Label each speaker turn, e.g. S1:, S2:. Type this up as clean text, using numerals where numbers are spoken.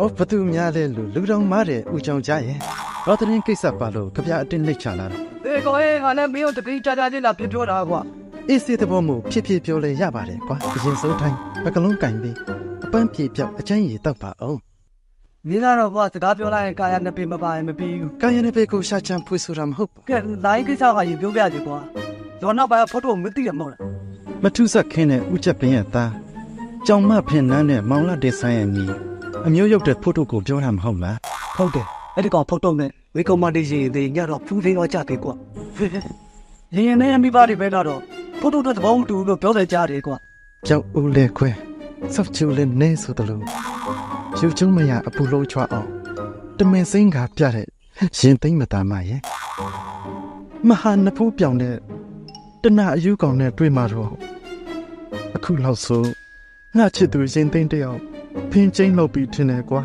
S1: အော်ဘသူများလဲလို့လူတော်မားတဲ့ဦးချောင်ကြရဲ့ဘာတရင်ကိစ္စပါလို့ကြပြအတင်းနှိတ်ချလာတော့
S2: ဒီကောငါလည်းမင်းတို့တပိကြကြလေးလာပြပြောတာကွာ
S1: အေးစေတဲ့ဘောမို့ဖြစ်ဖြစ်ပြောလဲရပါတယ်ကွာအရင်ဆုံးတိုင်းပကလုံးကင်ပြီးအပန်းပြေပြောက်အချမ်းရည်တောက်ပါအောင်
S2: မင်းကတော့ကွာစကားပြောလိုက်ရင်ကာယနှစ်ပေမပါရင်မပြီးဘူး
S1: ကာယနဲ့ဘေကိုရှာချမ်းဖွေးဆိုတာမဟုတ်ပါ
S2: ကဲလိုင်းကိစ္စကရင်ပြောပြကြကွာဒေါ်နောက်ပိုင်းဖော်တော့မသိရမဟုတ်လား
S1: မထုဆက်ခင်းတဲ့ဦးချက်ပင်ရဲ့သားကြောင်မဖင်နှန်းနဲ့မောင်လာဒေဆိုင်ရဲ့ညီအမျိုးရုပ်တဲ့ဖို့တို့ကိုပြောတာမဟုတ်လား
S2: ဟုတ်တယ်အဲ့ဒီကောင်ဖော်တော့နဲ့ဝေကောင်မတေးရင်တွေညတော့ဖူးသေးတော့ကြတယ်ကွာရင်နဲ့မိဘတွေပဲတော့ဖော်တော့တဲ့ဘောင်းတူလို့ပြောတယ်ကြားတယ်ကွာ
S1: ကြောက်ဦးလေခွဲဆော့ချူလေးနေဆိုတလို့ယူချုံမရအပူလုံးချွားအောင်တမင်စိမ့်ကပြတဲ့ရင်သိမ့်မသားမရဲ့မဟာနဖူးပြောင်တဲ့တနအယူကောင်နဲ့တွေ့မှာတော့အခုလောက်ဆိုငါချစ်သူရင်သိမ့်တယောက်ဖင်းချင်းလောက်ပြီးထင်တယ်ကွာ